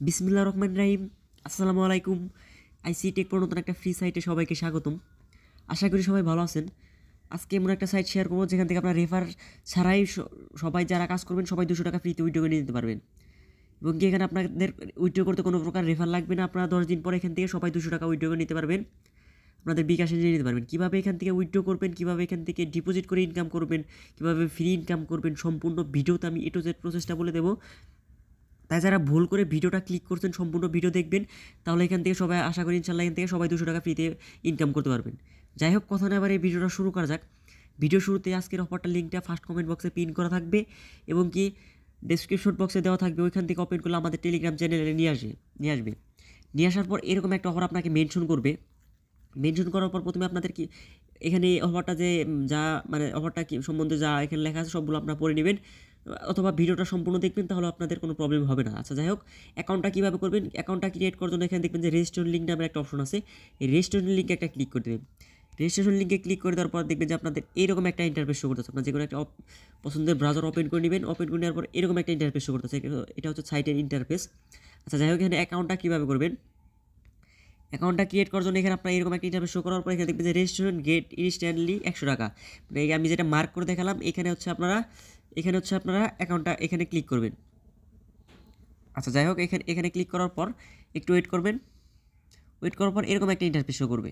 বিসমিল্লাহির রহমানির রহিম। আসসালামু আলাইকুম। আইসি টেক প্রো নতুন একটা ফ্রি সাইটে সবাইকে স্বাগতম। আশা করি সবাই ভালো আছেন। আজকে এমন একটা সাইট শেয়ার করবো যেখান থেকে আপনার রেফার ছাড়াই সবাই যারা কাজ করবেন সবাই 200 টাকা ফ্রিতে উইথড্র করে নিতে পারবেন। এবং কি এখানে আপনাদের উইথড্র করতে কোনো প্রকার রেফার লাগবে না। আপনারা 10 দিন পরে এখান থেকে সবাই 200 টাকা উইথড্র করে নিতে পারবেন। আপনাদের বিকাশে নিয়ে নিতে পারবেন। কীভাবে এখান থেকে উইথড্র করবেন, কীভাবে এখান থেকে ডিপোজিট করে ইনকাম করবেন, কীভাবে ফ্রি ইনকাম করবেন, সম্পূর্ণ ভিডিওতে আমি A to Z প্রসেসটা বলে দেবো। তাই যারা ভুল করে ভিডিওটা ক্লিক করছেন সম্পূর্ণ ভিডিও দেখবেন, তাহলে এখান থেকে সবাই আশা করি ইনশাল্লাহ এখান থেকে সবাই 200 টাকা ফ্রিতে ইনকাম করতে পারবেন। যাই হোক, কথা না এবার এই ভিডিওটা শুরু করা যাক। ভিডিও শুরুতে আজকের অফারটার লিঙ্কটা ফার্স্ট কমেন্ট বক্সে পিন করা থাকবে এবং কি ডেসক্রিপশন বক্সে দেওয়া থাকবে। ওইখান থেকে ওপেন করলে আমাদের টেলিগ্রাম চ্যানেলে নিয়ে আসার পর এরকম একটা অফার আপনাকে মেনশন করবে। মেনশন করার পর প্রথমে আপনাদের কি এখানে অফারটা যে যা মানে অফারটা কি সম্বন্ধে যা এখানে লেখা আছে সবগুলো আপনারা পড়ে নেবেন অথবা ভিডিওটা সম্পূর্ণ দেখবেন, তাহলে আপনাদের কোনো প্রবলেম হবে না। আচ্ছা যাই হোক, অ্যাকাউন্টটা কীভাবে করবেন, অ্যাকাউন্টটা ক্রিয়েট করার জন্য এখানে দেখবেন যে রেজিস্ট্রেশন লিঙ্ক নামের একটা অপশন আছে। এই রেজিস্ট্রেশন লিঙ্কে একটা ক্লিক করে দেবেন। রেজিস্ট্রেশন লিঙ্কে ক্লিক করে দেওয়ার পর দেখবেন যে আপনাদের এরকম একটা ইন্টারফেস শো করতেছে। আপনার যে কোনো একটা পছন্দের ব্রাউজার ওপেন করে নেবেন। ওপেন করে নেওয়ার পর এরকম একটা ইন্টারফেস শো করতেছে। এটা হচ্ছে সাইটের ইন্টারফেস। আচ্ছা যাই হোক, এখানে অ্যাকাউন্টটা কীভাবে করবেন, অ্যাকাউন্টটা ক্রিয়েট করার জন্য এখানে আপনার এরকম একটা ইন্টারফেস শো করার পর এখানে দেখবেন যে রেজিস্ট্রেশন গেট ইনস্ট্যান্টলি 100 টাকা। মানে আমি যেটা মার্ক করে দেখালাম, এখানে হচ্ছে আপনারা অ্যাকাউন্টটা এখানে ক্লিক করবেন। আচ্ছা যাই হোক, এখানে ক্লিক করার পর একটু ওয়েট করবেন। ওয়েট করার পর এরকম একটা ইন্টারফেস শো করবে।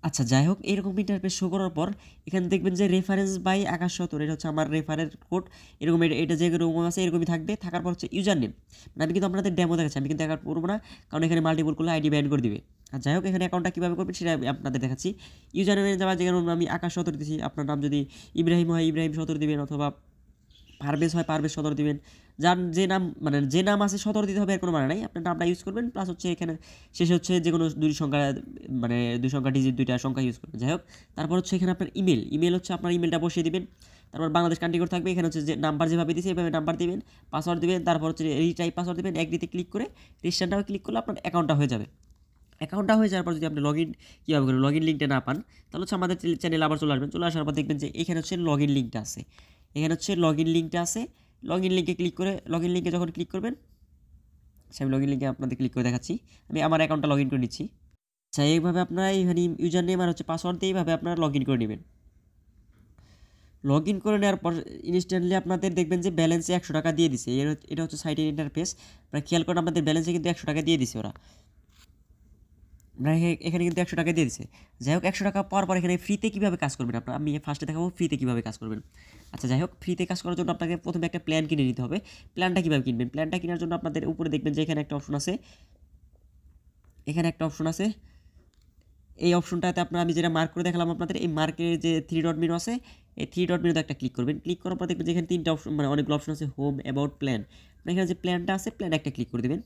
আচ্ছা যাই হোক, এরকম ইন্টারফেস শো করার পর এখানে দেখবেন যে রেফারেন্স বাই আকাশ সতর, এটা হচ্ছে আমার রেফারের কোড। এরকম এটা যেরকম আছে এরকমই থাকবে। থাকার পর হচ্ছে ইউজার নেম, মানে আমি কিন্তু আপনাদের ডেমো দেখাচ্ছি, আমি কিন্তু অ্যাকাউন্ট করবো না, কারণ এখানে মাল্টিপল করলে আইডি ব্যান করে দিবে। আর যাই হোক, এখানে অ্যাকাউন্টটা কীভাবে করবেন সেটা আমি আপনাদের দেখাচ্ছি। ইউজার নেমে যাওয়া যেমন আমি আকাশ সতর দিচ্ছি, আপনার নাম যদি ইব্রাহিম হয় ইব্রাহিম সতর দিবেন, অথবা পারভেজ হয় পারভেজ সদর দিবেন। যার যে নাম আছে সদর দিতে হবে, এর কোনো মানে নাই। আপনার নামটা ইউজ করবেন, প্লাস হচ্ছে এখানে শেষে হচ্ছে যে কোনো দুই সংখ্যা ডিজিট, দুইটা সংখ্যা ইউজ করবেন। যাই হোক, তারপর হচ্ছে এখানে আপনার ইমেল হচ্ছে আপনার ইমেলটা বসিয়ে দিবেন। তারপর বাংলাদেশ কান্ট্রি কোড থাকবে। এখানে হচ্ছে যে নাম্বার যেভাবে দিয়েছে এভাবে নাম্বার দিবেন, পাসওয়ার্ড দিবেন। তারপর হচ্ছে রিটাইপ পাসওয়ার্ড দিবেন। একদিতে ক্লিক করে রেজিস্টারটাও ক্লিক করলে আপনার অ্যাকাউন্টটা হয়ে যাবে। অ্যাকাউন্টটা হয়ে যাওয়ার পর যদি আপনি কীভাবে করবেন, লগ ইন লিঙ্কটা না পান, তাহলে হচ্ছে আমাদের চ্যানেলে আবার চলে আসবেন। চলে আসার পর দেখবেন যে এখানে হচ্ছে লগ ইন লিঙ্কটা আছে। লগ ইন লিঙ্কে ক্লিক করে লগ ইন লিঙ্কে যখন ক্লিক করবেন, আমি লগ ইন লিঙ্কে আপনাদের ক্লিক করে দেখাচ্ছি। আমি আমার অ্যাকাউন্টটা লগ ইন করে নিচ্ছি। আচ্ছা, এইভাবে আপনারা এখানে ইউজার নেম আর হচ্ছে পাসওয়ার্ড দিয়ে এইভাবে আপনারা লগ ইন করে নেবেন। লগ ইন করে নেওয়ার পর ইনস্ট্যান্টলি আপনাদের দেখবেন যে ব্যালেন্সে 100 টাকা দিয়ে দিছে। এটা হচ্ছে সাইটের ইন্টারফেস। আপনারা খেয়াল করেন আপনাদের ব্যালেন্সে কিন্তু 100 টাকা দিয়ে দিছে ওরা। এখানে কিন্তু 100 টাকা দিয়ে দিছে। যাই হোক, 100 টাকা পাওয়ার পর এখানে ফ্রিতে কীভাবে কাজ করবেন আপনারা, আমি ফার্স্টে দেখাবো ফ্রিতে কীভাবে কাজ করবেন। আচ্ছা যাই হোক, ফ্রিতে কাজ করার জন্য আপনাকে প্রথমে একটা প্ল্যান কিনে নিতে হবে। প্ল্যানটা কীভাবে কিনবেন, প্ল্যানটা কেনার জন্য আপনাদের উপরে দেখবেন যে এখানে একটা অপশন আছে। এই অপশনটাতে আমি যেটা মার্ক করে দেখালাম আপনাদের, এই মার্কের যে 3 ডট মেনু আছে, এই 3 ডট মেনুতে একটা ক্লিক করবেন। ক্লিক করার পর দেখবেন যে এখানে 3টা অপশন, মানে অনেকগুলো অপশন আছে, হোম, অ্যাবাউট, প্ল্যান। এখানে যে প্ল্যানটা আছে, প্ল্যানে একটা ক্লিক করে দেবেন।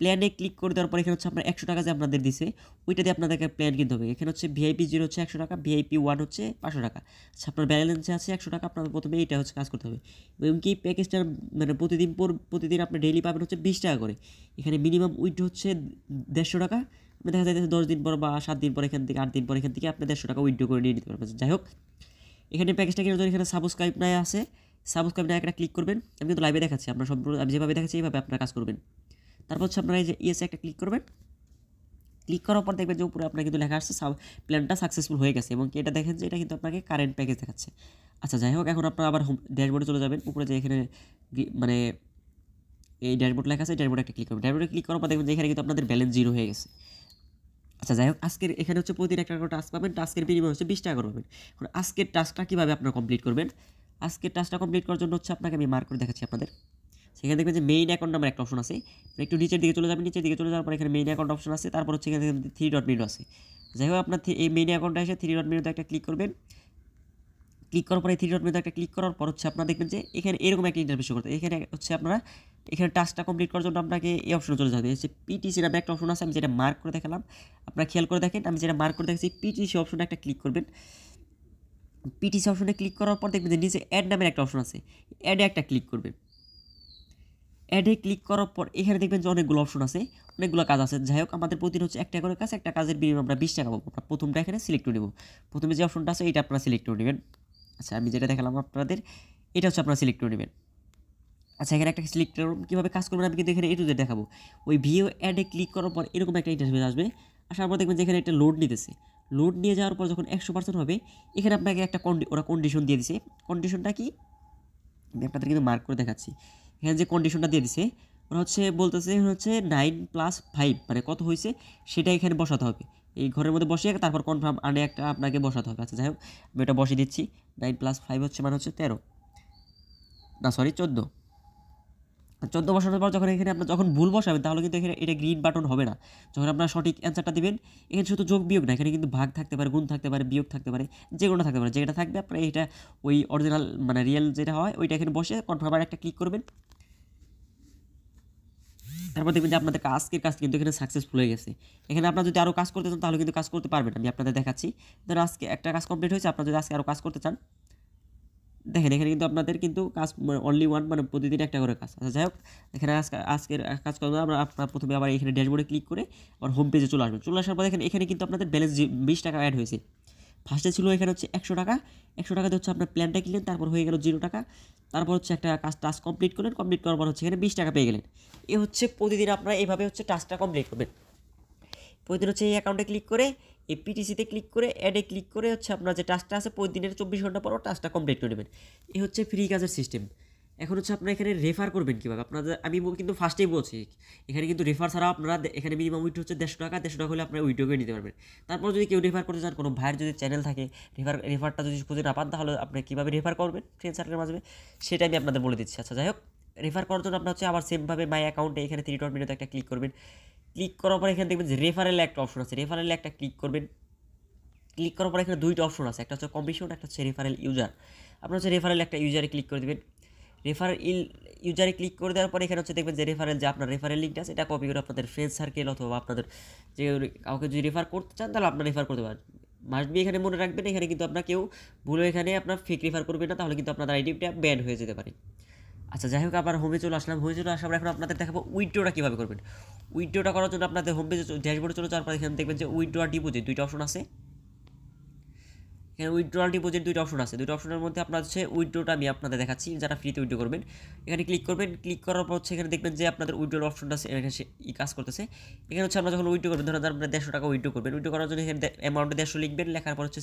প্ল্যানে ক্লিক করে দেওয়ার পর এখানে হচ্ছে আপনার 100 টাকা যে আপনাদের দিছে, ওইটা দিয়ে আপনাদেরকে প্ল্যান কিনতে হবে। এখানে হচ্ছে ভিআইপি 0 হচ্ছে 100 টাকা, ভিআইপি 1 হচ্ছে 500 টাকা। আচ্ছা, আপনার ব্যালেন্সে আছে 100 টাকা, আপনাদের প্রথমে এইটা হচ্ছে কাজ করতে হবে। এবং কি প্যাকেজটার মানে প্রতিদিন আপনি ডেইলি পাবেন হচ্ছে 20 টাকা করে। এখানে মিনিমাম উইথড্র হচ্ছে 150 টাকা। আপনি দেখা যাচ্ছে 10 দিন পর বা 7 দিন পর, এখান থেকে 8 দিন পর এখান থেকে আপনি 150 টাকা উইথড্র করে নিয়ে নিতে পারবেন। যাই হোক, এখানে প্যাকেজটা কেনার জন্য এখানে সাবস্ক্রাইব নাই আছে, সাবস্ক্রাইব নাই একটা ক্লিক করবেন। আমি কিন্তু লাইভে দেখাচ্ছি, আপনার সম্পূর্ণ আমি যেভাবে দেখাচ্ছি এইভাবে আপনারা কাজ করবেন। তারপর হচ্ছে আপনারা এই যে ইয়েসে একটা ক্লিক করবেন। ক্লিক করার পর দেখবেন যে উপরে আপনার কিন্তু লেখা আসছে প্ল্যানটা সাকসেসফুল হয়ে গেছে, এবং এটা দেখেন যে এটা কিন্তু আপনাকে কারেন্ট প্যাকেজ দেখাচ্ছে। আচ্ছা যাই হোক, এখন আপনারা আবার ড্যাশবোর্ডে চলে যাবেন। উপরে যে এখানে মানে এই ড্যাশবোর্ড লেখা আছে, ড্যাশবোর্ডে একটা ক্লিক করবেন। ড্যাশবোর্ডে ক্লিক করার পর দেখবেন যে এখানে কিন্তু আপনাদের ব্যালেন্স 0 হয়ে গেছে। আচ্ছা যাই হোক, আজকের এখানে হচ্ছে প্রতিদিন একটা করে টাস্ক পাবেন। টাস্কের বিনিময় হচ্ছে 20 টাকা করে পাবেন। এখন আজকের টাস্কটা কীভাবে আপনারা কমপ্লিট করবেন, আজকের টাস্কটা কমপ্লিট করার জন্য হচ্ছে আপনাকে আমি মার্ক করে দেখাচ্ছি আপনাদের। সেখানে দেখবেন যে মেইন অ্যাকাউন্ট নামের একটা অপশন আছে। একটু নিচের দিকে চলে যাবেন। নিচের দিকে চলে যাওয়ার পর এখানে মেইন অ্যাকাউন্ট অপশন আছে। তারপর হচ্ছে এখানে 3 ডট মেনু আছে। যাই হোক, আপনার এই মেইন অ্যাকাউন্টে এসে 3 ডট মেনুতে একটা ক্লিক করবেন। ক্লিক করার পরে 3 ডট মেনুতে একটা ক্লিক করার পর হচ্ছে আপনারা দেখবেন যে এখানে এরকম একটা ইন্টারফেস শো করতে। এখানে হচ্ছে আপনারা এখানে টাস্কটা কমপ্লিট করার জন্য আপনাকে এই অপশনে চলে যাবে। হচ্ছে পিটিসি নামে একটা অপশন আছে, আমি যেটা মার্ক করে দেখালাম। আপনারা খেয়াল করে দেখেন, আমি যেটা মার্ক করে দেখেছি পিটিসি অপশনে একটা ক্লিক করবেন। পিটিসি অপশনে ক্লিক করার পর দেখবেন যে নিচে অ্যাড নামের একটা অপশন আছে, অ্যাডে একটা ক্লিক করবেন। অ্যাডে ক্লিক করার পর এখানে দেখবেন যে অনেকগুলো অপশন আছে, অনেকগুলো কাজ আছে। যাই হোক, আমাদের প্রতিদিন হচ্ছে একটা করে কাজ, একটা কাজের বিনিময়ে আমরা 20 টাকা পাবো। আমরা প্রথমটা এখানে সিলেক্ট করে নেব। প্রথমে যে অপশনটা আছে এটা আপনারা সিলেক্ট করে নেবেন। আচ্ছা, আমি যেটা দেখালাম আপনাদের, এটা হচ্ছে আপনারা সিলেক্ট করে নেবেন। আচ্ছা, এখানে একটা সিলেক্ট করুন, কীভাবে কাজ করবেন আমি কিন্তু এখানে টু জেড দেখাবো। ওই ভিও অ্যাডে ক্লিক করার পর এরকম একটা ইন্টারফেস আসবে। আসার পর দেখবেন যে এখানে একটা লোড নিতেছে। লোড নিয়ে যাওয়ার পর যখন 100% হবে, এখানে আপনাকে একটা ওরা কন্ডিশন দিয়ে দিছে। কন্ডিশনটা কি আমি আপনাদের কিন্তু মার্ক করে দেখাচ্ছি। এখানে যে কন্ডিশনটা দিয়ে দিছে, ওরা বলতেছে 9+5 মানে কত হয়েছে সেটা এখানে বসাতে হবে। এই ঘরের মধ্যে বসিয়ে তারপর কনফার্ম আনে একটা আপনাকে বসাতে হবে। আচ্ছা, যাই হোক আমি এটা বসিয়ে দিচ্ছি। 9+5 মানে হচ্ছে 13, না সরি 14। 14 বসানোর পর যখন এখানে আপনার যখন ভুল বসাবেন তাহলে কিন্তু এখানে এটা গ্রিন বাটন হবে না। যখন আপনার সঠিক অ্যান্সারটা দিবেন, এখানে শুধু যোগ বিয়োগ না, এখানে কিন্তু ভাগ থাকতে পারে, গুণ থাকতে পারে, বিয়োগ থাকতে পারে, যে কোনো থাকতে পারে। যেটা থাকবে আপনার এটা ওই অরিজিনাল মানে রিয়েল যেটা হয় ওইটা এখানে বসে কনফার্মার একটা ক্লিক করবেন। তারপর দেখবেন যে আপনাদের আজকের কাজ কিন্তু এখানে সাকসেসফুল হয়ে গেছে। এখানে আপনারা যদি আরও কাজ করতে চান তাহলে কিন্তু কাজ করতে পারবেন। আমি আপনাদের দেখাচ্ছি। ধরুন আজকে একটা কাজ কমপ্লিট হয়েছে, আপনারা যদি আজকে আরও কাজ করতে চান, দেখেন এখানে কিন্তু আপনাদের কিন্তু কাজ অনলি ওয়ান মানে প্রতিদিন একটা করে কাজ। আচ্ছা, যাই হোক এখানে আজকের কাজ করবো আমরা। আপনার প্রথমে আবার এখানে ড্যাশবোর্ডে ক্লিক করে আবার হোম পেজে চলে আসবেন। চলে আসার পর এখানে কিন্তু আপনাদের ব্যালেন্স 20 টাকা অ্যাড হয়েছে। ফার্স্টে ছিল এখানে হচ্ছে 100 টাকা। 100 টাকাতে হচ্ছে আপনার প্ল্যানটা কিনলেন, তারপর হয়ে গেল 0 টাকা। তারপর হচ্ছে একটা টাস্ক কমপ্লিট করলেন, কমপ্লিট করার পর হচ্ছে এখানে 20 টাকা পেয়ে গেলেন। এ হচ্ছে প্রতিদিন আপনারা এইভাবে হচ্ছে টাস্কটা কমপ্লিট করবেন। প্রতিদিন হচ্ছে এই অ্যাকাউন্টে ক্লিক করে, এই পিটিসিতে ক্লিক করে, অ্যাডে ক্লিক করে হচ্ছে আপনার যে টাস্কটা আছে প্রতিদিনের 24 ঘন্টা পর টাস্কটা কমপ্লিট করে নেবেন। এই হচ্ছে ফ্রি কাজের সিস্টেম। এখন হচ্ছে আপনারা এখানে রেফার করবেন কীভাবে আপনাদের আমি কিন্তু ফার্স্টেই বলছি। এখানে কিন্তু রেফার ছাড়া আপনারা এখানে মিনিমাম উইথড্র হচ্ছে 150 টাকা। 150 টাকা হলে আপনারা উইথড্র করে নিতে পারবেন। তারপর যদি কেউ রেফার করতে চান, কোনো ভাইয়ের যদি চ্যানেল থাকে, রেফারটা যদি খুঁজে না পান তাহলে আপনি কীভাবে রেফার করবেন ফ্রেন্ড সার্কেলের মাঝে, সেটা আমি আপনাদের বলে দিচ্ছি। আচ্ছা, যাই হোক রেফার করার জন্য আপনার হচ্ছে আবার সেমভাবে মাই অ্যাকাউন্টে এখানে 3 ডট মেনুতে একটা ক্লিক করবেন। ক্লিক করার পর এখানে দেখবেন যে রেফারেল একটা অপশন আছে, রেফারেলে একটা ক্লিক করবেন। ক্লিক করার পর এখানে দুইটা অপশন আছে, একটা হচ্ছে কমিশন, একটা হচ্ছে রেফারেল ইউজার। আপনার হচ্ছে রেফারেল একটা ইউজারে ক্লিক করে দেবেন। রেফারেল ইউজারে ক্লিক করে দেওয়ার পর এখানে হচ্ছে দেখবেন যে রেফারেল যে আপনার রেফারেল লিঙ্কটা আছে এটা কপি করে আপনাদের ফ্রেন্ড সার্কেল অথবা আপনাদের যে কাউকে যদি রেফার করতে চান তাহলে আপনারা রেফার করতে পারেন। মাস্ট বি এখানে মনে রাখবেন, এখানে কিন্তু আপনার কেউ ভুলে এখানে আপনার ফেক রেফার করবেন না, তাহলে কিন্তু আপনাদের আইডিটা ব্যান হয়ে যেতে পারে। আচ্ছা, যাই হোক আবার হোমে চলে আসলাম। হোমে চলে আসার পর এখন আপনাদের দেখাবো উইথড্রটা কীভাবে করবেন। উইথড্রটা করার জন্য আপনাদের হোম পেজে ড্যাশবোর্ডে চলে যাওয়ার পর এখানে দেখবেন যে উইথড্র আর ডিপোজিট দুইটা অপশন আছে। এখানে উইথড্রয়াল ডিপোজিট দুইটা অপশন আছে। দুইটা অপশনের মধ্যে আপনার হচ্ছে উইথড্রটা আমি আপনাদের দেখাচ্ছি, যারা ফ্রিতে উইথড্র করবেন। এখানে ক্লিক করবেন। ক্লিক করার পর হচ্ছে এখানে দেখবেন যে আপনাদের উইথড্রল অপশনটা এখানে কাজ করতেছে। এখানে হচ্ছে আমরা যখন উইথড্র করবেন, ধরুন আপনার 150 টাকা উইথড্র করবেন। উইথড্র করার জন্য এখানে অ্যামাউন্টে 150 লিখবেন। লেখার পর হচ্ছে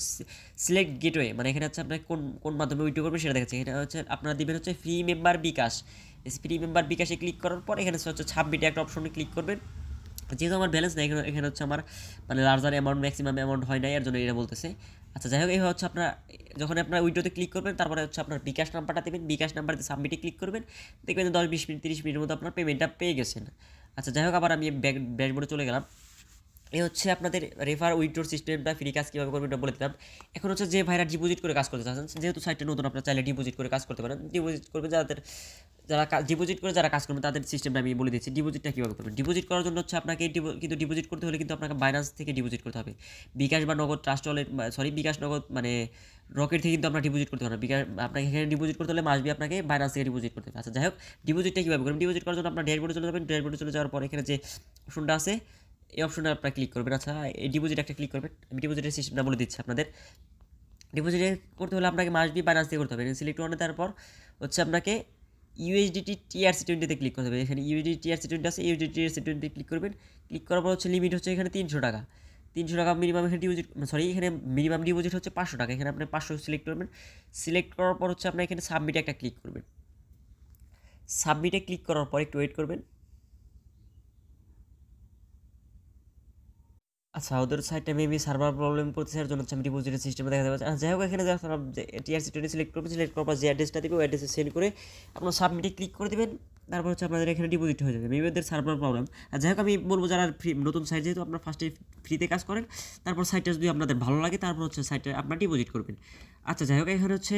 সিলেক্ট গেটওয়ে, মানে এখানে হচ্ছে আপনার কোন মাধ্যমে উইথড্র করবেন সেটা দেখাচ্ছে। এখানে হচ্ছে আপনারা দিবেন হচ্ছে ফ্রি মেম্বার বিকাশ। ফ্রি মেম্বার বিকাশে ক্লিক করার পর এখানে হচ্ছে সাবমিটে একটা অপশনে ক্লিক করবেন। যেহেতু আমার ব্যালেন্স নেই এখানে হচ্ছে আমার মানে লার্জার অ্যামাউন্ট ম্যাক্সিমাম অ্যামাউন্ট হয় না, এর জন্য এটা বলতেছে। আচ্ছা, যাই হোক এই হচ্ছে আপনার যখন আপনার উইডোতে ক্লিক করবেন তারপরে হচ্ছে আপনার বিকাশ নাম্বারটা দেবেন। বিকাশ নাম্বার দিয়ে সাবমিটে ক্লিক করবেন। দেখবেন 10-20 মিনিট 30 মিনিটের মধ্যে আপনার পেমেন্টটা পেয়ে গেছেন। আচ্ছা, যাই হোক আবার আমি ড্যাশবোর্ডে চলে গেলাম। এই হচ্ছে আপনাদের রেফার উইথড্র সিস্টেমটা ফ্রি কাজ কীভাবে করবেন এটা বলে দিলাম। এখন হচ্ছে যে ভাইরা ডিপোজিট করে কাজ করতে চাচ্ছেন, যেহেতু সাইটটা নতুন আপনারা চাইলে ডিপোজিট করে কাজ করতে পারেন। ডিপোজিট করবেন যারা ডিপোজিট করে যারা কাজ করবেন তাদের সিস্টেমটা আমি বলে দিচ্ছি। ডিপোজিটটা কীভাবে করবেন। ডিপোজিট করার জন্য হচ্ছে আপনাকে কিন্তু ডিপোজিট করতে হলে কিন্তু আপনাকে বাইন্যান্স থেকে ডিপোজিট করতে হবে। বিকাশ বা নগদ ট্রাস্ট ওয়ালেট বিকাশ নগদ মানে রকেট থেকে কিন্তু আপনার ডিপোজিট করতে হবে। আপনাকে এখানে ডিপোজিট করতে হলে মাসবি আপনাকে বাইন্যান্স থেকে ডিপোজিট করতে হবে। আচ্ছা, যাই হোক ডিপোজিটটা কীভাবে করবেন। ডিপোজিট করার জন্য আপনার ড্যাশবোর্ডে চলে যাবেন। ড্যাশবোর্ডে চলে যাওয়ার পর এখানে যে অপশনটা আছে এই অপশনে আপনারা ক্লিক করবেন। আচ্ছা, এই ডিপোজিট একটা ক্লিক করবেন। আমি ডিপোজিটের সিস্টেমটা বলে দিচ্ছি আপনাদের। ডিপোজিটে করতে হলে আপনাকে মাসবি বাইন্যান্স দিয়ে করতে হবে। সিলেক্ট ওয়ানে তারপর হচ্ছে আপনাকে ইউএসডিটি TRC20 ক্লিক করতে হবে। এখানে ইউএসডিটি TRC20 আছে, ইউএসডিটি TRC20 ক্লিক করবেন। ক্লিক করার পর হচ্ছে লিমিট হচ্ছে এখানে 300 টাকা। 300 টাকা মিনিমাম এখানে ডিপোজিট এখানে মিনিমাম ডিপোজিট হচ্ছে 500 টাকা। এখানে আপনি 500 সিলেক্ট করবেন। সিলেক্ট করার পর হচ্ছে আপনি এখানে সাবমিটে একটা ক্লিক করবেন। সাবমিটে ক্লিক করার পর একটু ওয়েট করবেন। আচ্ছা, ওদের সাইটটা মেবি সার্ভার প্রবলেম করতেছে, এর জন্য হচ্ছে আমি ডিপোজিটের সিস্টেমে দেখা যাবে। যাই হোক এখানে যখন TRC20 সিলেক্ট করবেন। সিলেক্ট করার পর যে অ্যাড্রেসটা দেবে ওই অ্যাড্রেসে সেন্ড করে আপনার সাবমিটে ক্লিক করে দেবেন। তারপর হচ্ছে আপনাদের এখানে ডিপোজিট হয়ে যাবে। মেবি ওদের সার্ভার প্রবলেম। আর যাই হোক আমি বলবো যারা নতুন সাইট, যেহেতু আপনার ফার্স্টে ফ্রিতে কাজ করেন, তারপর সাইটটা যদি আপনাদের ভালো লাগে তারপর হচ্ছে সাইটটা আপনার ডিপোজিট করবেন। আচ্ছা, যাই হোক এখানে হচ্ছে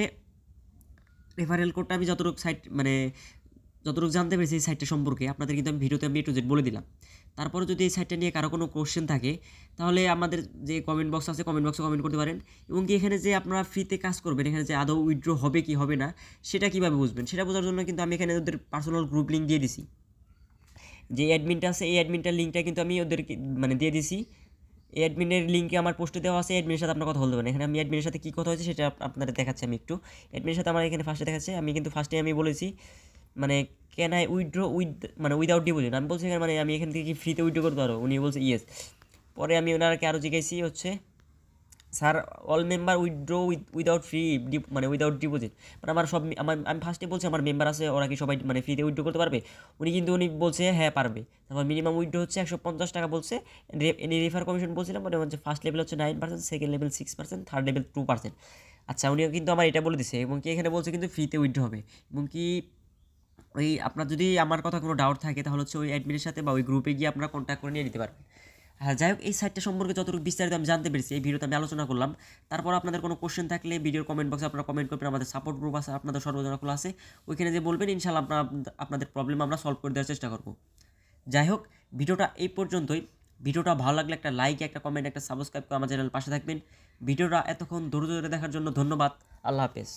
রেফারেল কোডটা আমি যতটুকু জানতে পেরেছি এই সাইটটা সম্পর্কে আপনাদের কিন্তু আমি ভিডিওতে A to Z বলে দিলাম। তারপরে যদি এই সাইটটা নিয়ে কারো কোনো কোশ্চেন থাকে তাহলে আমাদের যে কমেন্ট বক্স আছে কমেন্ট বক্সে কমেন্ট করতে পারেন। এবং কি এখানে যে আপনারা ফ্রিতে কাজ করবেন, এখানে যে আদৌ উইথড্র হবে কি হবে না সেটা কীভাবে বুঝবেন, সেটা বোঝার জন্য কিন্তু আমি এখানে ওদের পার্সোনাল গ্রুপ লিঙ্ক দিয়ে দিছি। যে অ্যাডমিনটা আছে এই অ্যাডমিনটার লিঙ্কটা কিন্তু আমি ওদেরকে দিয়ে দিছি। এই অ্যাডমিনের লিঙ্কে আমার পোস্টে দেওয়া আছে। অ্যাডমিনের সাথে আপনার কথা বলতে পারেন। এখানে আমি অ্যাডমিনের সাথে কী কথা হয়েছে সেটা আপনাদের দেখাচ্ছি। আমি একটু অ্যাডমিনের সাথে আমার এখানে ফার্স্টে দেখাচ্ছে। আমি কিন্তু ফার্স্টে আমি বলেছি মানে ক্যান আই উইথড্র মানে উইদাউট ডিপোজিট, আমি বলছি মানে আমি এখান থেকে কি ফ্রিতে উইথড্র করতে পারবো? উনি বলছে ইয়েস। পরে আমি ওনাকে আরও জিজ্ঞাসি হচ্ছে sir all member withdraw without free মানে উইদাউট ডিপোজিট, মানে আমার সব আমি ফার্স্টে বলছি আমার মেম্বার আছে ওরা কি সবাই মানে ফ্রিতে উইথড্র করতে পারবে? উনি বলছে হ্যাঁ পারবে। তারপর মিনিমাম উইথড্র হচ্ছে 150 টাকা বলছে। রেফার কমিশন বলছিলাম মানে হচ্ছে ফার্স্ট লেভেল হচ্ছে 9%, সেকেন্ড লেভেল 6%, থার্ড লেভেল 2%। আচ্ছা উনিও কিন্তু আমার এটা বলে দিছে এবং কি এখানে বলছে কিন্তু ফ্রিতে উইথড্র হবে। এবং কি ওই আপনার যদি আমার কথা কোনো ডাউট থাকে তাহলে হচ্ছে ওই অ্যাডমিনের সাথে বা ওই গ্রুপে গিয়ে আপনারা কন্ট্যাক্ট করে নিয়ে নিতে পারবেন। হ্যাঁ যাই হোক, এই সাইটটা সম্পর্কে যতটুকু বিস্তারিত আমি জানতে পেরেছি এই ভিডিওতে আমি আলোচনা করলাম। তারপর আপনাদের কোনো কোশ্চেন থাকলে ভিডিওর কমেন্ট বক্সে আপনারা কমেন্ট করবেন। আমাদের সাপোর্ট গ্রুপ আছে আপনাদের সর্বজনা খোলা আছে, ওইখানে যে বলবেন ইনশাল্লাহ আপনাদের প্রবলেম আমরা সলভ করে দেওয়ার চেষ্টা করব। যাই হোক, ভিডিওটা এই পর্যন্তই। ভিডিওটা ভালো লাগলে একটা লাইক, একটা কমেন্ট, একটা সাবস্ক্রাইব করে আমার চ্যানেল পাশে থাকবেন। ভিডিওটা এতক্ষণ ধৈর্য ধরে দেখার জন্য ধন্যবাদ। আল্লাহ হাফেজ।